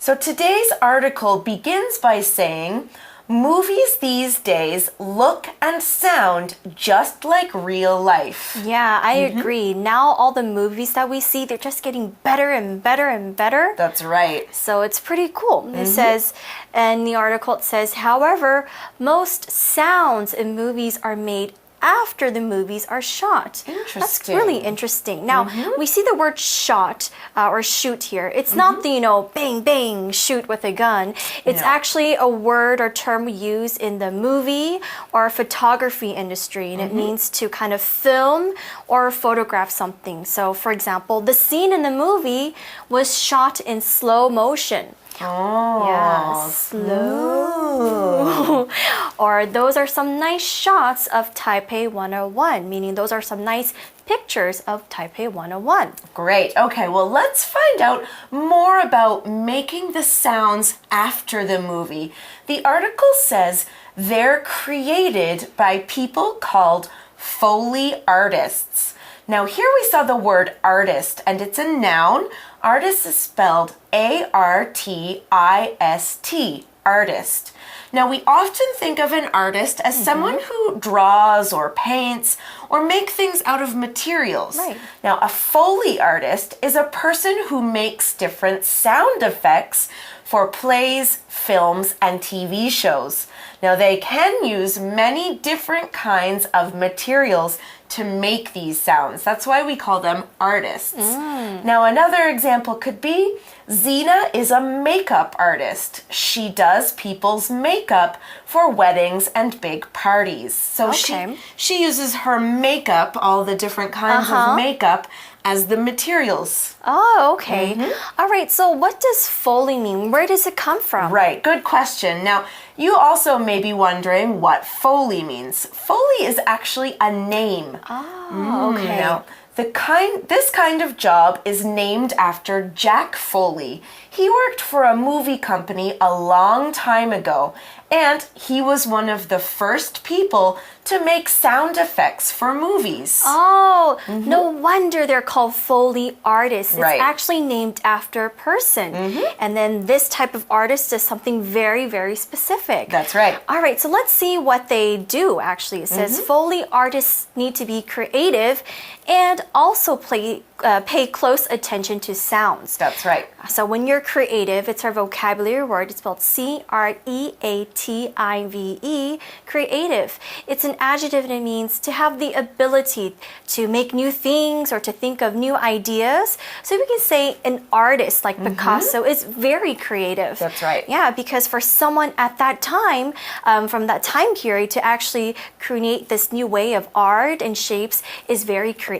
So today's article begins by saying, movies these days look and sound just like real life. Yeah, I agree. Now all the movies that we see, they're just getting better and better and better. That's right. So it's pretty cool. It says, in the article it says, however, most sounds in movies are made after the movies are shot. Interesting. That's really interesting. Now, we see the word shot or shoot here. It's not the, bang, bang, shoot with a gun. It's actually a word or term we use in the movie or photography industry, and it means to kind of film or photograph something. So, for example, the scene in the movie was shot in slow motion. Oh, yeah, slow. Or those are some nice shots of Taipei 101, meaning those are some nice pictures of Taipei 101. Great. Okay, well, let's find out more about making the sounds after the movie. The article says they're created by people called Foley artists. Now, here we saw the word artist, and it's a noun. Artist is spelled A-R-T-I-S-T, artist. Now, we often think of an artist as someone who draws or paints or make things out of materials. Right. Now, a Foley artist is a person who makes different sound effects for plays, films, and TV shows. Now, they can use many different kinds of materials to make these sounds. That's why we call them artists. Now, another example could be Zena is a makeup artist. She does people's makeup for weddings and big parties. So she uses her makeup, all the different kinds of makeup, as the materials. Oh, okay. All right, so what does Foley mean? Where does it come from? Right, good question. Now, you also may be wondering what Foley means. Foley is actually a name. Oh, okay. Now, this kind of job is named after Jack Foley. He worked for a movie company a long time ago, and he was one of the first people to make sound effects for movies. Oh, no wonder they're called Foley artists. Right. It's actually named after a person. And then this type of artist does something very, very specific. That's right. All right, so let's see what they do, actually. It says Foley artists need to be creative and also pay close attention to sounds. That's right. So when you're creative, it's our vocabulary word. It's spelled C-R-E-A-T-I-V-E, creative. It's an adjective and it means to have the ability to make new things or to think of new ideas. So we can say an artist like Picasso is very creative. That's right. Yeah, because for someone at that time, from that time period, to actually create this new way of art and shapes is very creative.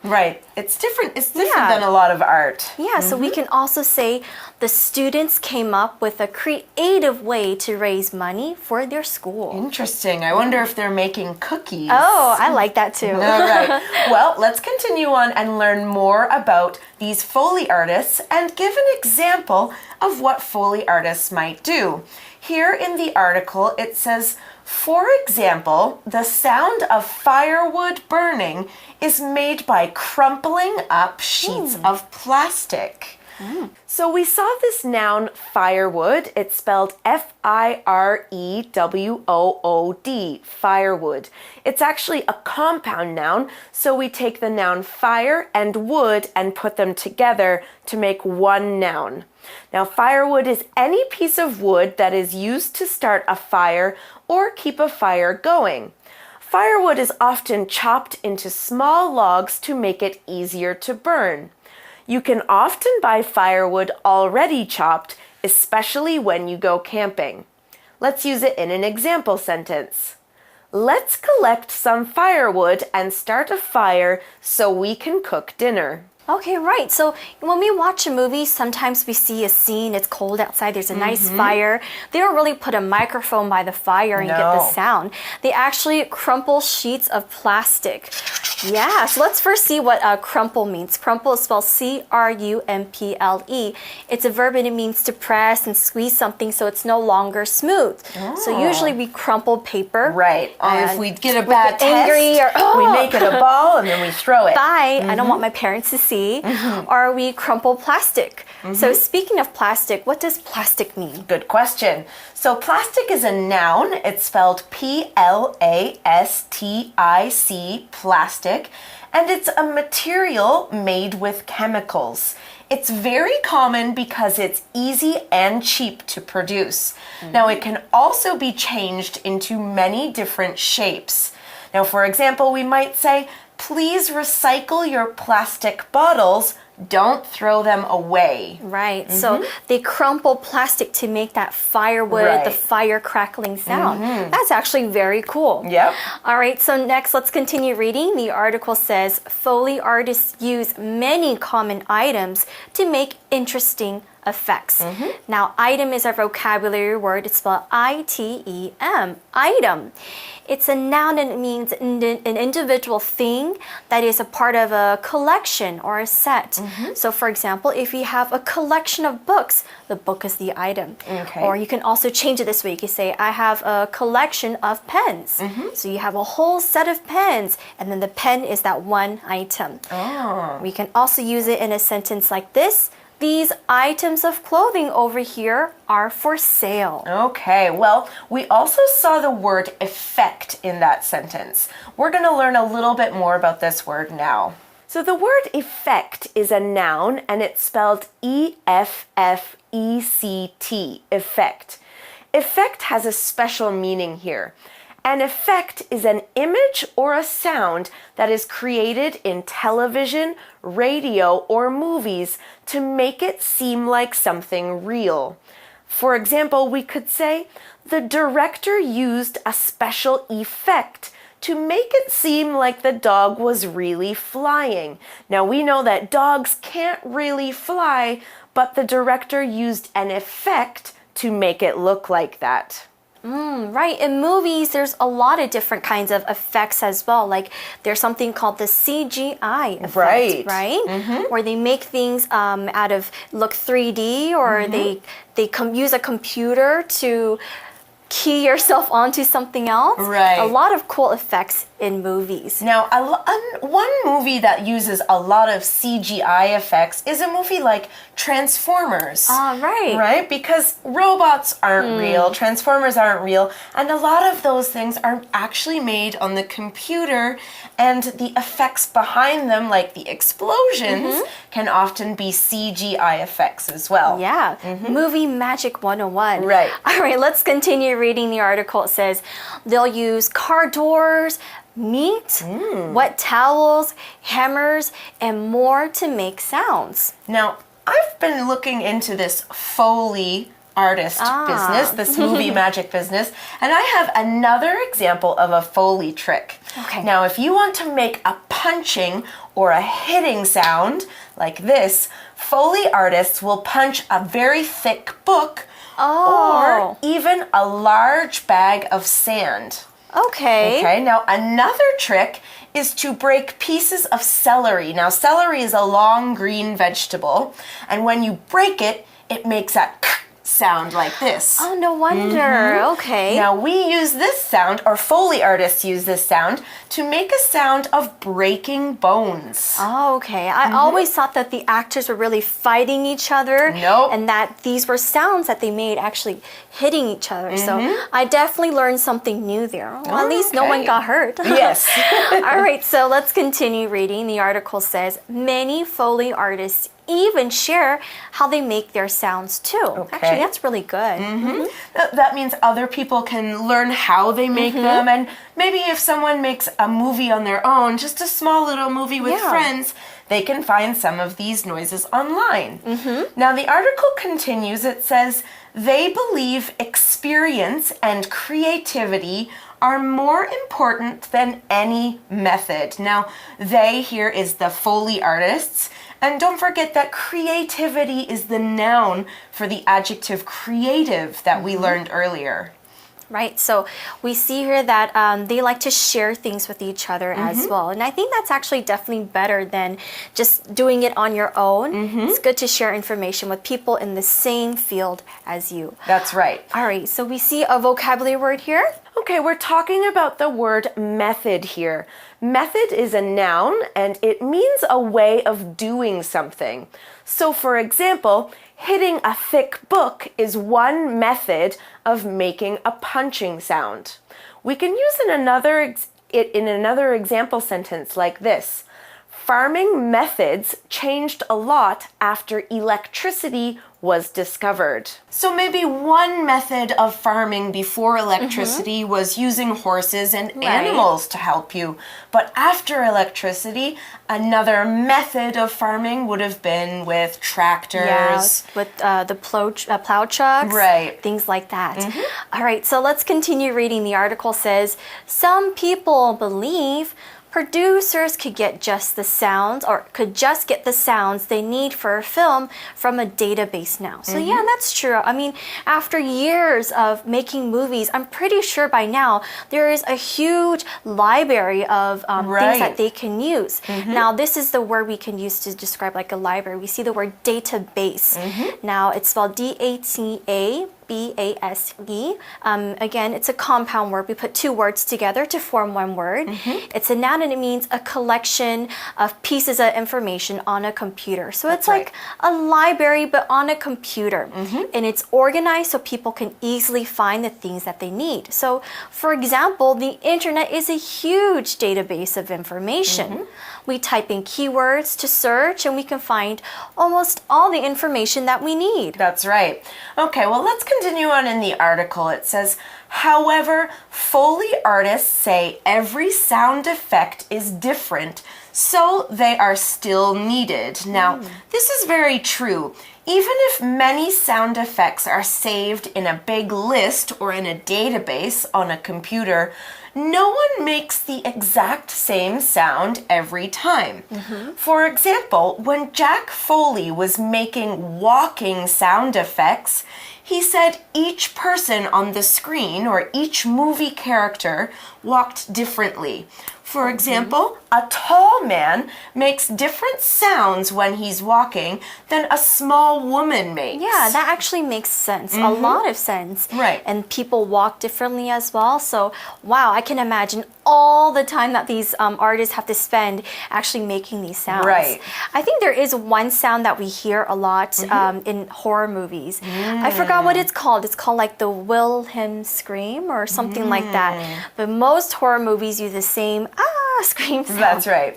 Right. It's different than a lot of art. Yeah, so we can also say the students came up with a creative way to raise money for their school. Interesting. I wonder if they're making cookies. Oh, I like that too. All right. Well, let's continue on and learn more about these Foley artists and give an example of what Foley artists might do. Here in the article, it says, for example, the sound of firewood burning is made by crumpling up sheets of plastic. So we saw this noun firewood. It's spelled F-I-R-E-W-O-O-D, firewood. It's actually a compound noun, so we take the noun fire and wood and put them together to make one noun. Now, firewood is any piece of wood that is used to start a fire or keep a fire going. Firewood is often chopped into small logs to make it easier to burn. You can often buy firewood already chopped, especially when you go camping. Let's use it in an example sentence. Let's collect some firewood and start a fire so we can cook dinner. Okay, right. So when we watch a movie, sometimes we see a scene, it's cold outside, there's a nice fire. They don't really put a microphone by the fire and get the sound. They actually crumple sheets of plastic. Yeah, so let's first see what crumple means. Crumple is spelled C-R-U-M-P-L-E. It's a verb and it means to press and squeeze something so it's no longer smooth. So usually we crumple paper. Right. If we get a bad test, angry or, we make it a ball and then we throw it. I don't want my parents to see. Or we crumple plastic. So speaking of plastic, what does plastic mean? Good question. So plastic is a noun. It's spelled P-L-A-S-T-I-C, plastic, and it's a material made with chemicals. It's very common because it's easy and cheap to produce. Now, it can also be changed into many different shapes. Now, for example, we might say, please recycle your plastic bottles. Don't throw them away. Right. So they crumple plastic to make that firewood, the fire crackling sound. That's actually very cool. Yep. All right. So next, let's continue reading. The article says, Foley artists use many common items to make interesting effects. Now, item is a vocabulary word. It's spelled I-T-E-M, item. It's a noun and it means an individual thing that is a part of a collection or a set. So, for example, if you have a collection of books, the book is the item. Okay. Or you can also change it this way. You can say, I have a collection of pens. So you have a whole set of pens, and then the pen is that one item. Oh. We can also use it in a sentence like this. These items of clothing over here are for sale. Okay, well, we also saw the word effect in that sentence. We're going to learn a little bit more about this word now. So the word effect is a noun and it's spelled E-F-F-E-C-T, effect. Effect has a special meaning here. An effect is an image or a sound that is created in television, radio, or movies to make it seem like something real. For example, we could say, the director used a special effect to make it seem like the dog was really flying. Now, we know that dogs can't really fly, but the director used an effect to make it look like that. Right. In movies, there's a lot of different kinds of effects as well. Like there's something called the CGI effect, right? Where they make things out of look 3D, or they use a computer to key yourself onto something else. Right. A lot of cool effects in movies. Now, one movie that uses a lot of CGI effects is a movie like Transformers. Right. Right? Because robots aren't real, Transformers aren't real, and a lot of those things are actually made on the computer, and the effects behind them, like the explosions, can often be CGI effects as well. Yeah. Movie Magic 101. Right. All right, let's continue reading the article. It says they'll use car doors, meat, wet towels, hammers, and more to make sounds. Now, I've been looking into this Foley artist business, this movie magic business, and I have another example of a Foley trick. Okay. Now, if you want to make a punching or a hitting sound like this, Foley artists will punch a very thick book or even a large bag of sand. Okay. Now another trick is to break pieces of celery. Now, celery is a long green vegetable, and when you break it, it makes that sound like this. Oh, no wonder. Okay. Now, we use this sound, or Foley artists use this sound, to make a sound of breaking bones. Oh, okay. I always thought that the actors were really fighting each other. Nope. And that these were sounds that they made actually hitting each other. So I definitely learned something new there. Well, at least no one got hurt. Yes. All right, so let's continue reading. The article says, many Foley artists even share how they make their sounds too. Okay. Actually, that's really good. That means other people can learn how they make them, and maybe if someone makes a movie on their own, just a small little movie with friends, they can find some of these noises online. Now, the article continues. It says, they believe experience and creativity are more important than any method. Now, they here is the Foley artists. And don't forget that creativity is the noun for the adjective creative that we learned earlier. Right, so we see here that they like to share things with each other as well. And I think that's actually definitely better than just doing it on your own. It's good to share information with people in the same field as you. That's right. All right, so we see a vocabulary word here. Okay, we're talking about the word method here. Method is a noun and it means a way of doing something. So for example, hitting a thick book is one method of making a punching sound. We can use it in another example sentence like this. Farming methods changed a lot after electricity was discovered. So maybe one method of farming before electricity was using horses and animals to help you. But after electricity, another method of farming would have been with tractors. With the plow trucks. Right. Things like that. All right, so let's continue reading. The article says, some people believe producers could get just the sounds they need for a film from a database now. So yeah, that's true. I mean, after years of making movies, I'm pretty sure by now there is a huge library of things that they can use. Now, this is the word we can use to describe like a library. We see the word database. Now, it's spelled D-A-T-A. B-A-S-E. Again, it's a compound word. We put two words together to form one word. It's a noun and it means a collection of pieces of information on a computer. So it's like a library but on a computer. And it's organized so people can easily find the things that they need. So for example, the internet is a huge database of information. We type in keywords to search and we can find almost all the information that we need. That's right. Okay, well, let's continue on in the article. It says, however, Foley artists say every sound effect is different, so they are still needed. Now, this is very true. Even if many sound effects are saved in a big list or in a database on a computer, no one makes the exact same sound every time. For example, when Jack Foley was making walking sound effects, he said each person on the screen or each movie character walked differently. For example, a tall man makes different sounds when he's walking than a small woman makes. Yeah, that actually makes sense. A lot of sense. Right. And people walk differently as well. So, wow, I can imagine all the time that these artists have to spend actually making these sounds. Right. I think there is one sound that we hear a lot in horror movies. I forgot what it's called. It's called like the Wilhelm scream or something like that. But most horror movies use the same scream sound. That's right.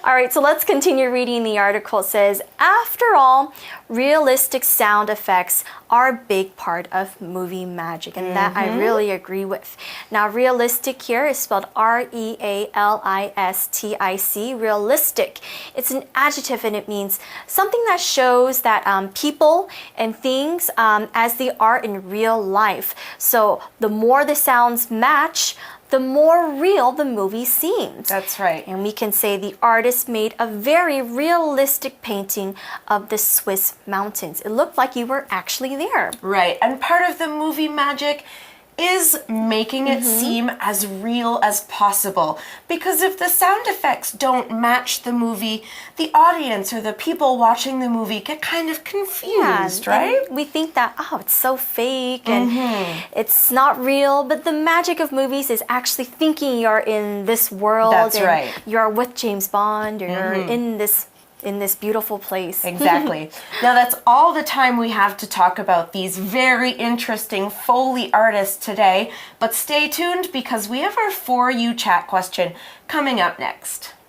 All right, so let's continue reading. The article says, after all, realistic sound effects are a big part of movie magic, and that I really agree with. Now, realistic here is spelled R-E-A-L-I-S-T-I-C, realistic. It's an adjective and it means something that shows that people and things as they are in real life. So the more the sounds match, the more real the movie seems. That's right. And we can say the artist made a very realistic painting of the Swiss mountains. It looked like you were actually there. Right, and part of the movie magic is making it seem as real as possible. Because if the sound effects don't match the movie, the audience or the people watching the movie get kind of confused, right? And we think that, oh, it's so fake and it's not real. But the magic of movies is actually thinking you're in this world. That's and right. You're with James Bond or you're in this beautiful place. Exactly. Now that's all the time we have to talk about these very interesting Foley artists today, but stay tuned because we have our For You chat question coming up next.